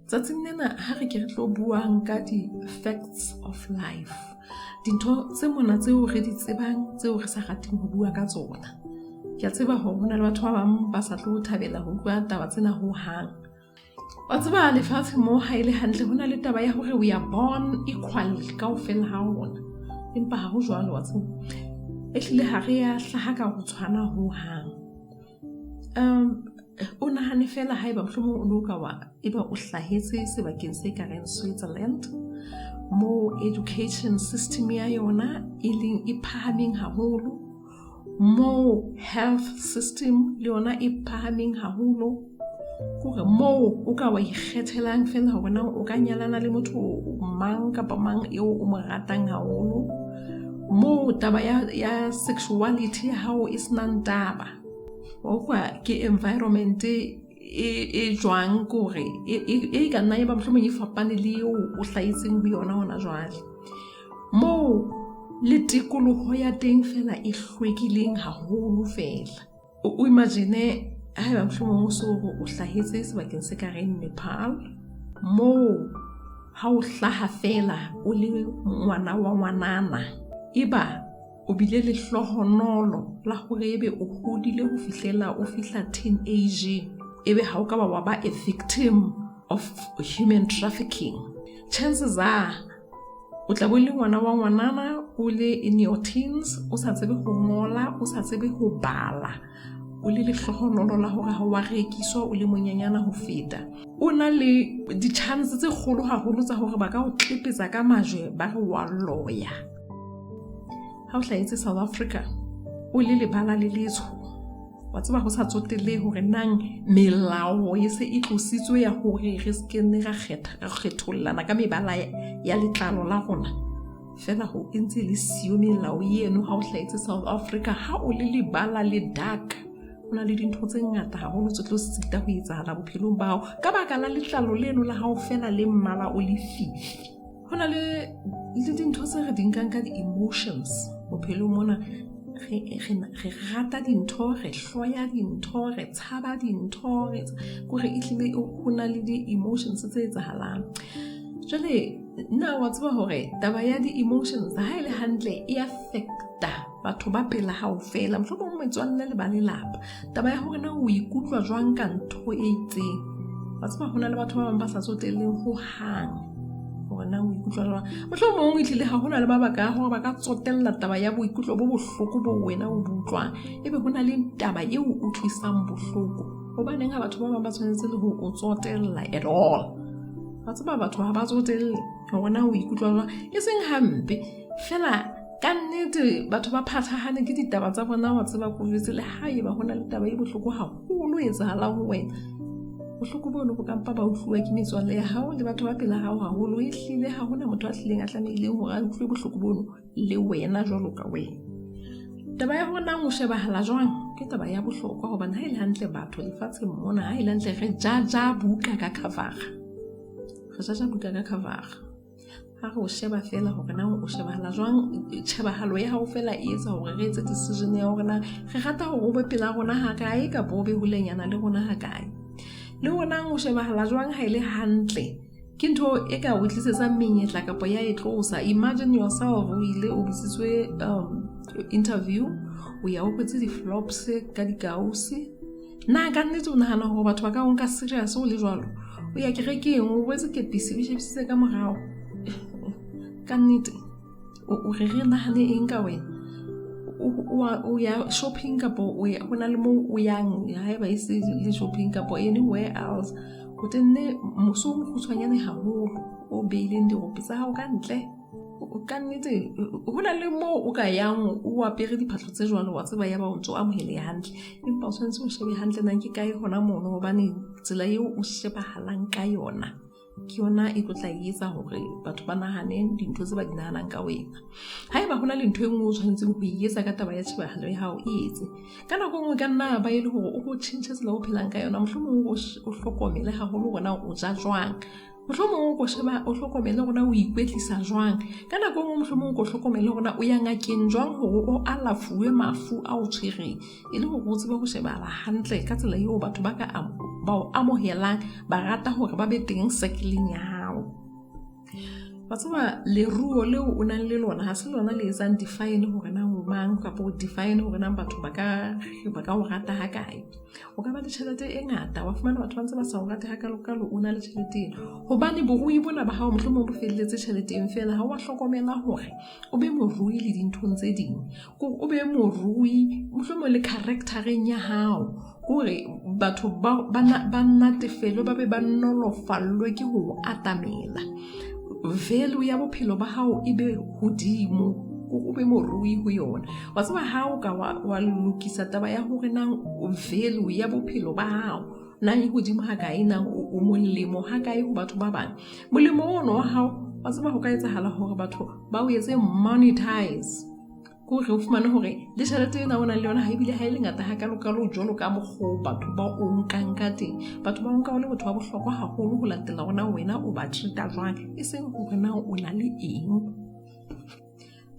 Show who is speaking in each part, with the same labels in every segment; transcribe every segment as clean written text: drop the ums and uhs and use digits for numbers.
Speaker 1: Tsatsing lena ha re ke re tlo buang ka di facts of life. Dintho tse mona tseo re di tsebang, tseo re sa rateng ho bua ka tsona. Ke a tseba hore hona le batho ba bang ba sa tlo thabela ho bua taba tsena ho hang. Wa tseba lefatshe mo ha ile hantle hona le taba ya hore we are born equal kaofela ha rona. Empa ha ho jwalo wa tseba. Ehlile ha re ya hlaha ka ho tshwana ho hang. O nahane fela haeba mohlomong o loka wa eba o hlahetse sebakeng se ka reng Switzerland, mo education system ya yona e leng e phahameng haholo, mo health system le yona e phahameng haholo, hore mo o ka wa ikgethelang fela hore na o ka nyalana le motho mang kapa mang eo o mo ratang haholo, mo taba ya sexuality ya hao e senang taba. Wa ke environment e jwang kore e ka nna e ba mohlomong e fapane le eo o hlahetseng ho yona hona jwale. Mo le tikoloho ya teng fela e hlwekileng haholo fela. O imagine haeba mohlomong o so o hlahetse sebakeng se ka reng Nepal, mo ha o hlaha fela o le ngwana wa ngwanana, eba o bile le hlohonolo la hore ebe o hodile ho fihlela o fihla teenage, ebe ha o ka ba ba a victim of human trafficking. Chances are o tla bo le ngwana wa ngwanana, o le in your teens, o sa tsebe ho ngola, o sa tsebe ho bala, o le hlohonolo la hore ha wa rekiswa o le monyanyana ho feta. O na le di chance tse kgolo haholo tsa hore ba ka o tlepetsa ka majwe ba re wa lawyer. Ha o hlahetse South Africa, o le lebala le letsho, wa tseba ho sa tsotelle hore nang melao e se e tlositswe ya hore re se ne ra kgethollana ka mebala ya letlalo la rona. Fela ho entse le siyo melao eno ha o hlahetse South Africa. Ha o le lebala le dark, hona le dintho tse ngata haholo tse tlo sita ho etsahala bophelong ba hao ka baka la letlalo leno la hao fela le mmala o le fifi. Hona le dintho tse re di nkang ka di-emotions bophelong mona. Re rata dintho, re hloya dintho, re tshaba dintho, kore ehlile ho na le di-emotions tse etsahalang. Jwale nna wa tseba hore taba ya di-emotions ha ile hantle e affecta batho ba pela hao fela, mohlomong metswalle le ba lelapa. Taba ya hore na o ikutlwa jwang ka ntho e itseng. Wa tseba hona le batho ba bang ba sa tsotelleng ho hang hore na o ikutlwa jwang. Mohlomong ehlile ha hona le ba baka hore ba ka tsotella taba ya boikutlo bo bohloko bo wena o butlwang, ebe hona le taba eo o tlisang bohloko. Hobaneng ha batho ba bang ba tshwanetse le ho o tsotella at all. Wa tseba batho ha ba tsotelle hore na o ikutlwa jwang, e seng hampe fela ka nnete batho ba phathahane ke ditaba tsa bona. Wa tseba ko jwetse le haeba hona le taba e bohloko haholo e etsahalang ho wena, bohloko bono bo kampa ba utlwa ke metswalle ya hao le batho ba pela hao haholo. Ehlile ha hona motho a hlileng a tlamehileng hore a utlwe bohloko bono le wena jwalo ka wena. Taba ya hore nang o shebahala jwang ke taba ya bohlokwa, hobane ha ile hantle batho lefatsheng mona, ha ile hantle re jaja buka ka cover. Re jaja buka ka cover. Ha re o sheba fela hore na o shebahala jwang, tshebahalo ya hao fela e etsa hore re etse decision ya hore na re rata hore o be pela rona ha kae ka bo be hulenyana le rona ha kae. Le rona o shebahala jwang ha ile hantle ke ntho e ka o tlisetsa menyetla kapa ya e tlosa. Imagine yourself o ile o bisitswe interview, o ya o kwetse di-flops ka dikausi. Na ka nnete o nahana hore batho ba ka o nka serious o le jwalo? O ya kerekeng o wetse kepisi o shebisitse ka morao. Ka nnete o re nahane eng ka wena? O ya shopping kapa o ya hona le mo o yang haeba e se le shopping kapa anywhere else, o tenne moso mo kgutshwanyane haholo o beileng dirope tsa hao ka ntle. O ka nnete hona le mo o ka yang o apere diphahlo tse jwalo, wa tseba ya ba o ntso amohele hantle, empa o tshwanetse o shebe hantle nang ke kae hona mono, hobane tsela eo o shebahalang ka yona ke yona e tla etsa hore batho ba nahane dintho tse ba di nahanang ka wena. Haeba hona le ntho e nngwe o tshwanetseng ho etsa ka taba ya tshebahalo ya hao, e etse ka nako nngwe. Ka nna ba ile hore o go tjhentjhe tsela o phelang ka yona, mohlomong o hlokomele haholo hore na o ja jwang, mohlomong o sheba o hlokomele hore na o ikwetlisa jwang, ka nako nngwe mohlomong o hlokomele hore na o ya ngakeng jwang hore o alafuwe mafu a o tshwereng, e le hore o tsebe ho shebahala hantle ka tsela eo batho ba ka ba o amohelang ba rata hore ba be teng circle-eng ya hao. Batsoba leruo leo o nang le lona ha se lona le etsang define hore na o mang kapa o define hore na batho ba ka o rata ha kae. O ka ba le tjhelete e ngata wa fumana batho ba ntse ba sa o rate ha kalokalo o na le tjhelete ena. Hobane borui bona ba hao mohlomong bo felletse tjheleteng fela ha wa hlokomela hore o be morui le dinthong tse ding. O be morui mohlomong le charactereng ya hao hore batho ba natefelo ba be ba nolofallwe ke ho atamela. Value ya bophelo ba hao ibe hodimo o be morui ho yona. Wa tseba ha o ka wa lokisa taba ya hore nang value ya bophelo ba hao nang e hodimo ha kae nang o molemo ha kae ho batho ba bang. Molemo ono wa hao wa tseba ho ka etsahala hore batho ba o etse monetize. Ko re o fumane hore le tjhelete ena o nang le yona ha ebile ha e le ngata ha kalokalo jwalo ka mokgwa batho ba o nkang ka teng. Batho ba o nka o le motho wa bohlokwa haholo ho latela hona wena o ba treat-a jwang e seng hore na o na le eng.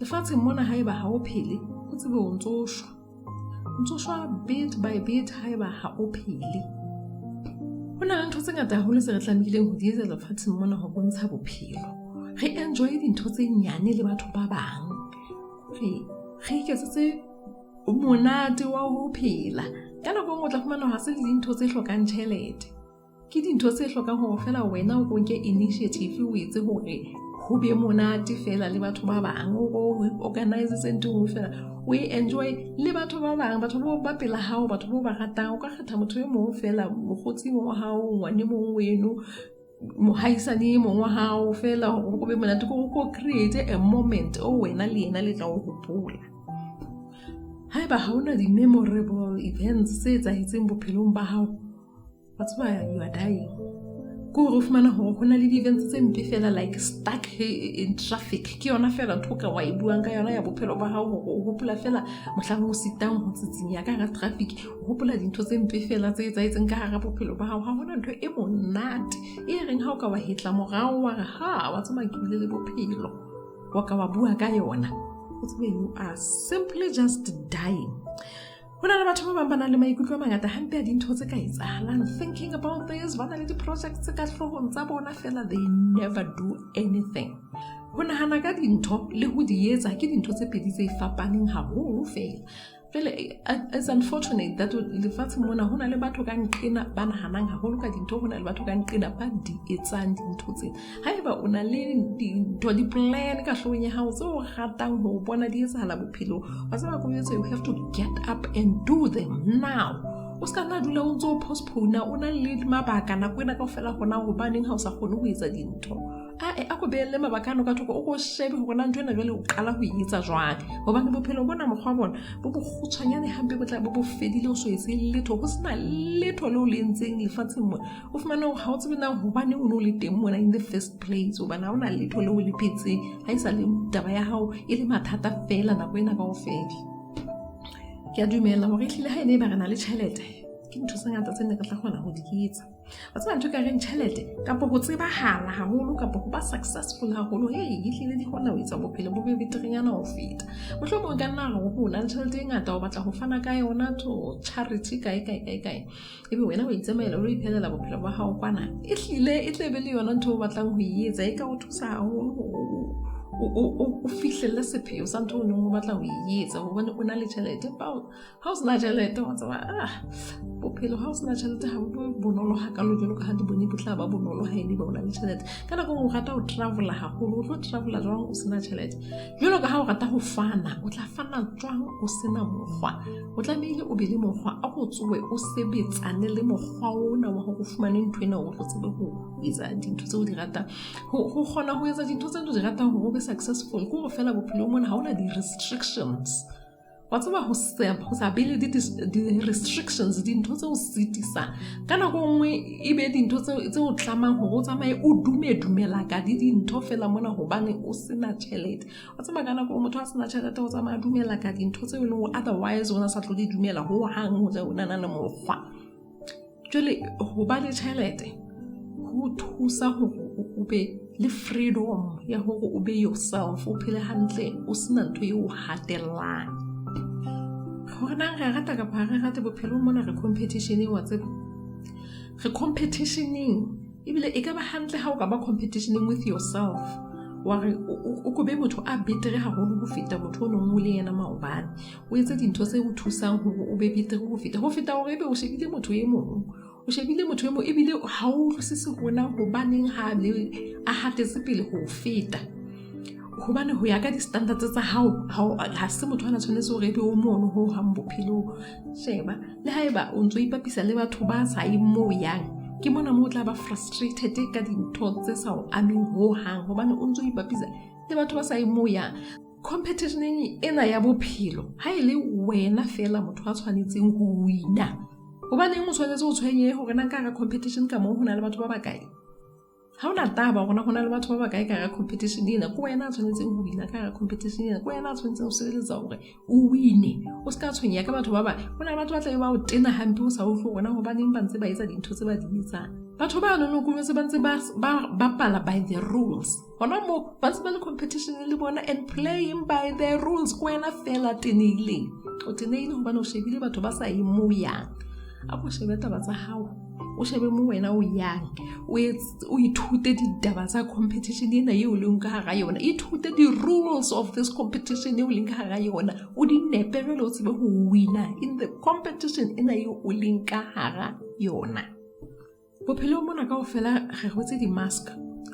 Speaker 1: Lefatsheng mona haeba ha o phele o tsebe o ntso shwa bit by bit haeba ha o phele. Ho na le ntho tse ngata haholo tse re tlamehileng ho di etsa lefatsheng mona ho bontsha bophelo. Re enjoy dintho tse nyane le batho ba bang. Re iketsetse monate wa ho phela. Ka nako o tla fumana ha se dintho tse hlokang tjhelete. Ke dintho tse hlokang hore fela wena o nke initiative o etse hore ho be monate fela le batho ba bang. O organize ntho fela o enjoy le batho ba bang, batho ba pela hao, batho ba ratang. O ka kgetha motho e mong fela, mokgotsi wa hao, ngwane mong weno, mohaisane mong wa hao fela o be monate ko create a moment o wena le yena le tla o hopola. Haeba ha ona di memorable events tse etsahetseng bophelong ba hao, batsoba you are dying. Ko re fumana hore hona le di-events tse mpe fela like stuck in traffic. Ke yona fela ntho ka wa e buang ka yona ya bophelo ba hao hore o hopola fela mohlang o sitang ho tsitsinya ka hara traffic. O hopola dintho tse mpe fela tse etsahetseng ka hara bophelo ba hao. Ha hona ntho e monate e reng ha o ka wa hetla morao wa re ha wa tsama ke bile le bophelo wa ka wa bua ka yona. O tsebe you are simply just dying. Hona le batho ba bang ba nang le maikutlo a mangata hampe a dintho tse ka etsahalang. Thinking about this, ba na le di-projects tse ka hloohong tsa bona fela, they never do anything. Ho nahana ka dintho le ho di etsa ke dintho tse pedi tse fapaneng haholo fela. It's unfortunate that lefatsheng mona hona le batho ka nqena ba nahanang haholo ka dintho, hona le batho ka nqena ba di etsang dintho tsena. Haeba o na le dintho di-plan ka hloohong ya hao tseo ratang ho bona di etsahala bophelo, wa tseba ko etse you have to get up and do them now. O ska na dula o ntso postpone o na le mabaka nako ena kaofela hona hobaneng ha o sa kgone ho etsa dintho. A ko beelle mabaka ano ka thoko o ko shebe hore na ntho ena jwale o qala ho etsa jwang, hobane bophelo bona mokgwa bona bo bokgutshwanyane hampe bo tla bo fedile o so etse letho ho sena letho le o le ntseng lefatsheng mona. O fumana hore ha o tsebe na hobane o no le teng mona in the first place, hobane ha ona letho le o le phetseng ha isa le taba ya hao e le mathata fela nako ena kaofela. Ke a dumela hore ehlile ha ene ba re na le tjhelete ke ntho tse ngata tse ne re tla kgona ho di etsa. Ba tseba ntho ka reng tjhelete kapa ho tsebahala haholo kapa ho ba successful haholo, ehlile di kgona ho etsa bophelo bo be beterenyana ho feta. Mohlomong ka nna ho na le tjhelete e ngata o batla ho fana ka yona to charity kae. Ebe wena o itsamaela o lo iphelela bophelo ba hao kwana, ehlile e tle be le yona ntho o batlang ho etsa e ka o thusa haholo o fihlelle sepheo sa ntho o neng o batla ho etsa, hobane o na le tjhelete. Ha o sena tjhelete wa tseba bophelo ha o sena tjhelete ha bo bonolo hakalo jwalo ka ha di bone bo tla ba bonolo ha e le ba o na le tjhelete. Ka nako o rata ho travel haholo, o tlo travel jwang o sena tjhelete? Jwalo ka ha o rata ho fana, o tla fana jwang o sena mokgwa? O tlamehile o be le mokgwa a go tsowe o sebetsane le mokgwa ona wa ho fumana ntho ena o tlo tsebe ho etsa dintho tseo di ratang, ho kgona ho etsa dintho tseo di ratang hore o be successful. Ko go fela bophelo mona ha ona di-restrictions. Wa tseba ho sa be le di-restrictions dintho tseo sitisa ka nako nngwe e be dintho tseo tlamang hore o tsamaye o dumela ka dintho fela mona hobane o sena tjhelete. Wa tseba ka nako motho a sena tjhelete o tsamaya dumela ka dintho tseo le otherwise ona sa tlo di dumela ho hang ho ja ona na mokgwa. Jwale ho ba le tjhelete ho thusa hore o be le freedom ya hore o be yourself, o phele hantle o sena ntho eo hatellang. Hore na re rata kapa re rate bophelo mona re competition wa tseba. re competitioning ebile e ka ba hantle ha o ka ba competitioning with yourself wa re o go be motho a betere haholo go feta motho o nngwe le yena maobane o etse dintho tse o thusang hore o be betere go feta hore ebe o shebile motho e mongwe o shebile motho e mongwe ebile ha o se gona go baneng ha le a hatetse pele go feta hobane ho ya ka di standards tsa ha se motho ana tshwanetse hore ebe o mono ho hang bophelo sheba le haeba o ntso ipapisa le batho ba sa imo yang ke mona mo tla ba frustrated ka dintho tse sa o aming ho hang hobane o ntso ipapisa le batho ba sa imo yang competitioning ena ya bophelo ha ile wena fela motho a tshwanetseng ho wina hobane o tshwanetse o tshwenye hore na ka competition ka mo hona le batho ba bakae ha ona taba hona le batho ba bakae ka competition ena ko wena a tshwanetseng ho wina ka competition ena ko wena a tshwanetseng ho sebeletsa hore o wine o ska tshwenya ka batho ba ba hona le batho ba tla ba o tena hampe o sa o tlo rona hobane ba ntse ba etsa dintho tse ba di etsang batho ba no go se ba ntse ba pala by the rules hona mo ba ntse ba le competition le bona and playing by the rules ko wena fela tenile o tenile hobane o shebile batho ba sa imo yang a go shebeta ba tsa hao o shebe mo wena o yang o ithute ditaba tsa competition ena eo leng ka hara yona ithute di rules of this competition eo leng ka hara yona o di nepele o tsebe ho wina in the competition ena eo o leng ka hara yona bophelo mona kaofela re hotse di mask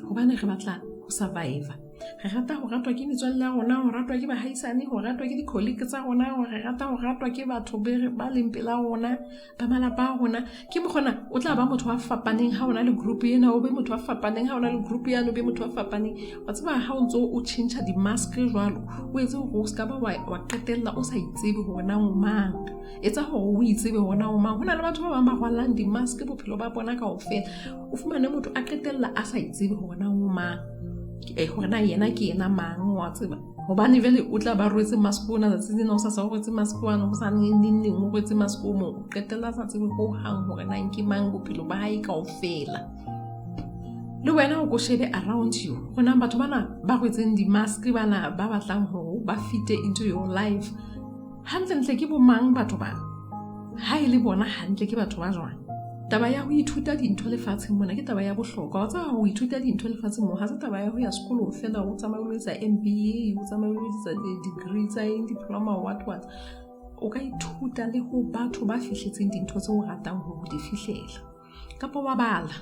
Speaker 1: hobane re batla ho survive re rata ho ratwa ke metswalle ya rona ho ratwa ke bahaisane ho ratwa ke di-colleague tsa rona re rata ho ratwa ke batho ba leng pela rona ba malapa a rona ke mogona o tla ba motho wa fapaneng ha ona le group ena o be motho wa fapaneng ha ona le group yana o be motho wa fapaneng wa tseba ha o ntso o change di mask jwalo o etse go ska ba wa qetella o sa itsebe hore na o mang etsa hore o itsebe hore na o mang hona le batho ba bang ba rwalang di mask bophelo ba bona kaofela o fumane motho a qetella a sa itsebe hore na o mang hore na yena ke yena mang wa tseba hobane vele o tla ba rwetse mask ona tsa tsena o sa sa rwetse mask ona o sa neng o rwetse mask o mo qetella sa tsebe ho hang hore na ke mang bophelo ba hae kaofela le wena o go shebe around you hona batho bana ba rwetseng di mask bana ba batlang ho ba fit into your life hantle ke bo mang batho ba ha ile bona hantle ke batho ba jwang taba ya ho ithuta dintho lefatsheng mona ke taba ya bohlokwa wa tsaba ho ithuta dintho lefatsheng mo ha se taba ya ho ya sekolong fela o tsamaya o etsa MBA o tsamaya o etsa degree tsa diploma what o ka ithuta le ho batho ba fihletseng dintho tse o ratang ho di fihlela kapa wa bala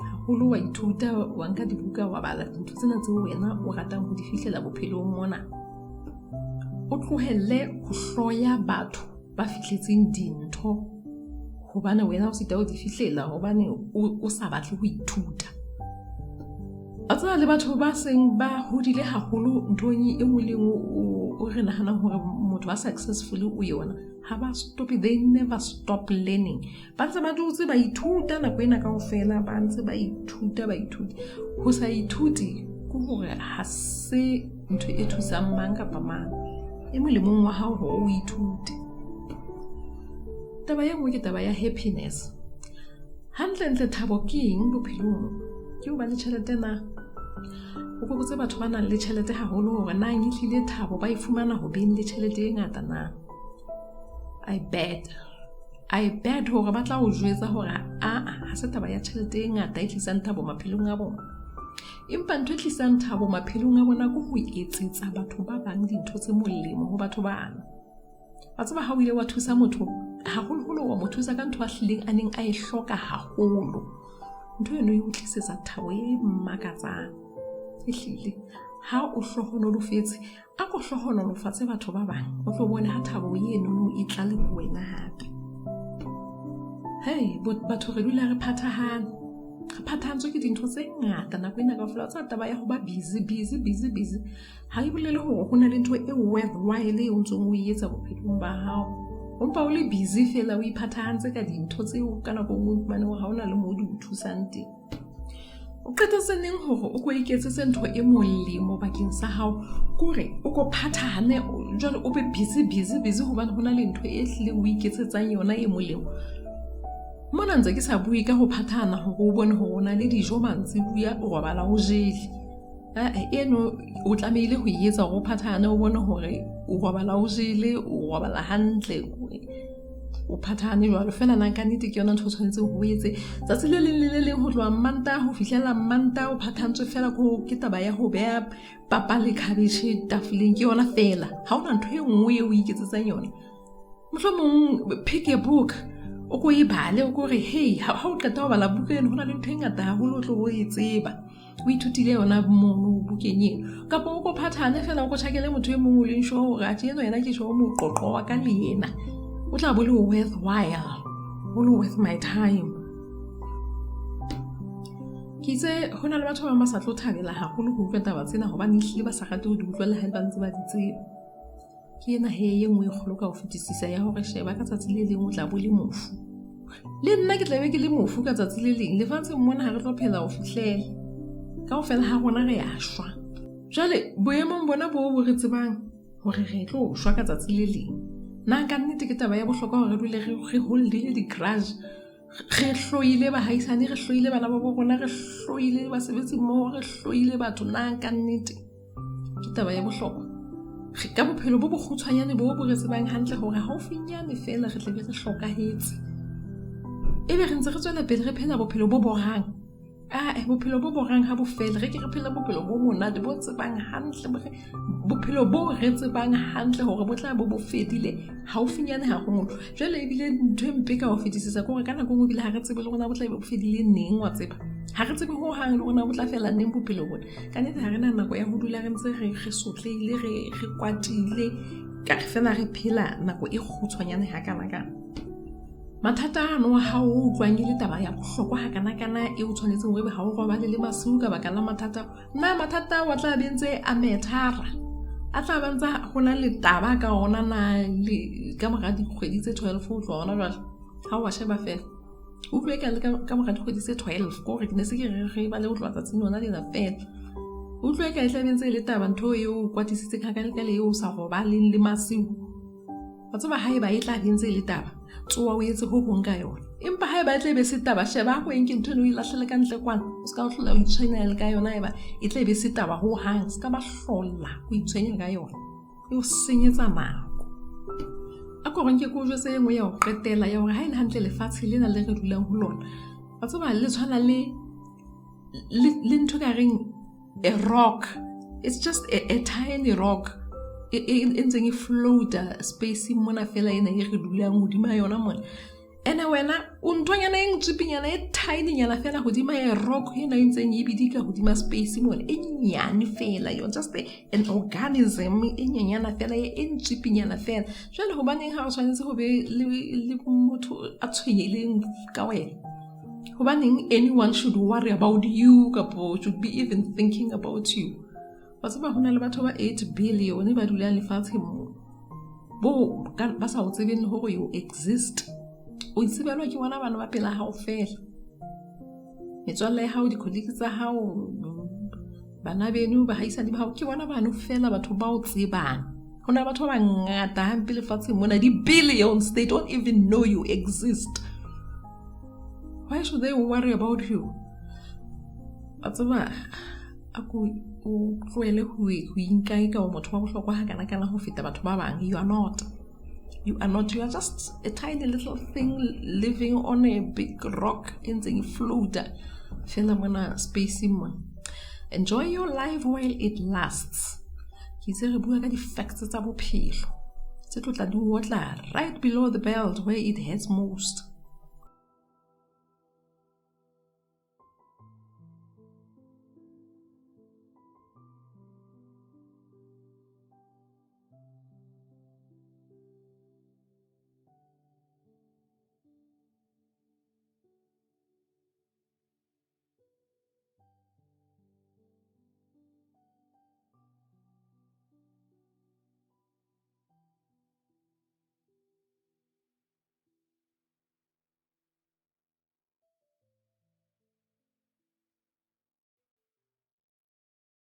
Speaker 1: haholo wa ithuta wa nka dibuka wa bala dintho tsena tseo wena o ratang ho di fihlela bophelong mona o tlohelle ho hloya batho ba fihletseng dintho hobane wena o sita o di fihlela hobane o sa batle ho ithuta a tsaya le batho ba seng ba hodile haholo nthong e nngwe le o re nahana hore motho ba successful o yona ha ba stop they never stop learning ba ntse ba dutse ba ithuta nako ena kaofela ba ntse ba ithuta ho sa ithuti ke hore ha se ntho e thusang mang kapa mang e mo le mong wa hao ho o ithute taba ya nngwe ke taba ya happiness hantle thabo ke eng bophelong ke ho ba le tjhelete na o go botse batho ba nang le tjhelete haholo hore na ngihlile thabo ba ifumana ho beng le tjhelete e ngata na I bet hore ba tla o jwetsa hore ha se taba ya tjhelete e ngata e tlisang thabo maphelong a bona empa ntho e tlisang thabo maphelong a bona go ho etsetsa batho ba bang dintho tse molemo ho batho ba ana wa tseba ha o ile wa thusa motho haholo wa mothusa ka ntho a hlileng a neng a e hloka haholo ntho eno e utlisetsa thabo e mmakatsang e hlile ha o hlohonolofetse a go hlohonolofatse batho ba bang o tlo bona ha thabo eno e tla le wena hape batho re dula re phathahantswe ke dintho tse ngata nako ena kaofela tsa taba ya ho ba busy ha e bolele hore ho na le ntho e worthwhile e ntsong o etsa bophelong ba hao ompa o le busy fela o iphathahantse ka dintho tseo ka nako nngwe mane ha ona le mo di o thusang teng o qetetse neng hore o go iketsetse ntho e molemo bakeng sa hao kore o go phathahane jwale o be busy hobane hona le ntho e hlile o iketsetsang yona e molemo mona ntse ke sa bue ka ho phathana hore o bone hore ona le dijo mantsibuya o robala o jele eno o tlamehile ho etsa hore o phathane o bone hore o robala o jele o robala hantle o phathane jwalo fela nna ka nnete ke yona ntho tshwanetse ho etse tsatsi le leng le le leng ho tloha Mantaha ho fihlela Mantaha o phathantswe fela ke taba ya ho beha papa le cabbage tafoleng ke yona fela ha ona ntho e nngwe e o iketsetsang yona. Mohlomong pick a book o ko e bale o ko re hey ha o qeta ho bala buka eno hona le ntho e ngata haholo o tlo bo e tseba o ithutile yona mono bukeng eno kapa o ko phathane fela o ko tjhakele motho e mong o leng sure hore athe eno yena ke sure moqoqo wa ka le yena o tla bo le worthwhile o le worth my time. Ke itse hona le batho ba ba sa tlo thabela haholo ho utlwa taba tsena hobane ehlile ba sa rate ho di utlwa le ha ba ntse ba di tseba. Ke ena he engwe e kgolo ka ho fetisisa ya hore sheba ka tsatsi le leng o tla bo le mofu. Le nna ke tla be ke le mofu ka tsatsi le leng lefatshe mona ha re tlo phela ho fihlela kaofela ha rona re a shwa. Jwale boemong bona bo re tsebang hore re tlo shwa ka tsatsi le leng nna ka nnete ke taba ya bohlokwa hore re dule re holdile di-grudge re hloile bahaisane re hloile bana ba bona re hloile basebetsi mmoho re hloile batho nna ka nnete ke taba ya bohlokwa. Ka bophelo bo bokgutshwanyane bo re tsebang hantle hore haufinyane fela re tle be re hlokahetse ebe re ntse re tswela pele re phela bophelo bo borang bophelo bo borang ha bo fela re ke re phela bophelo bo monate bo tsebang hantle bophelo bo re tsebang hantle hore bo tla bo fedile haufinyane haholo. Jwale ebile ntho e mpe ka ho fetisisa ke hore ka nako bile ha re tsebe le rona bo tla bo fedile neng wa tseba ha re tsebe ho hang le rona bo tla fela neng bophelo bona ka nnete ha re na nako ya ho dula re ntse re sotleile re kwatile ka re fela re phela nako e kgutshwanyane ha kana. Mathata ano ha o utlwang le taba ya bohlokwa ha kana e o tshwanetse hore ha o robale le masiu ka baka la mathata wa tla bentse a methara a tla banza hona le taba ka ona na le ka mora dikgwedi tse 12 o tloha ona jwale ha wa sheba fela o utlwe ka mora dikgwedi tse 12 ko re ne se ke re ba le o tloha tsatsing ona lena fela o utlwe ka tla bentse le taba ntho eo kwatisitse ka le eo sa robaleng le masiu wa tseba ha eba e tla bentse le taba tsoa o etse ho bonka yona empa ha eba tle be se taba sheba go enke ntho no ilahlele ka ntle kwana o ska o hlola o itshwenya le ka yona eba e tle be se taba ho hang ska ba hlolla o itshwenya ka yona e o senyetsa nako a ko renke go jwetse engwe ya ho qetela ya hore ha ile hantle lefatshe lena le re dulang ho lona ba tseba le tshwana le ntho ka reng a rock. It's just a tiny rock entseng e floata space mona fela ena e re dulang hodima yona mona ene wena o ntonyana e ngtsipinyana e tiny nyana fela hodima ya rock ena entseng e bidika hodima space mona e nyane fela you're just an organism e nyanyana fela e ngtsipinyana fela jwale hobaneng ha o tshwanetse ho be le motho a tshwenyeleng ka wena hobaneng anyone should worry about you kapo should be even thinking about you. Ba tseba hona le batho ba 8 billion ba dulang lefatshe mo bo ba sa o tsebeng hore you exist o tsebelwa ke bona bana ba pela hao fela metswalle ha o di colleagues tsa hao bana beno ba haisa di ba ke bona bana fela batho ba o tsebang hona batho ba ngata hampe lefatshe mona di billions they don't even know you exist. Why should they worry about you? Ba tseba ako o tloele ho inkai ka motho wa bohlokwa ha kana ho feta batho ba bang. You are not you are just a tiny little thing living on a big rock in the floater fela mona space mo. Enjoy your life while it lasts. Ke se re bua ka di facts tsa bophelo tse tlotla di wotla right below the belt where it hurts most.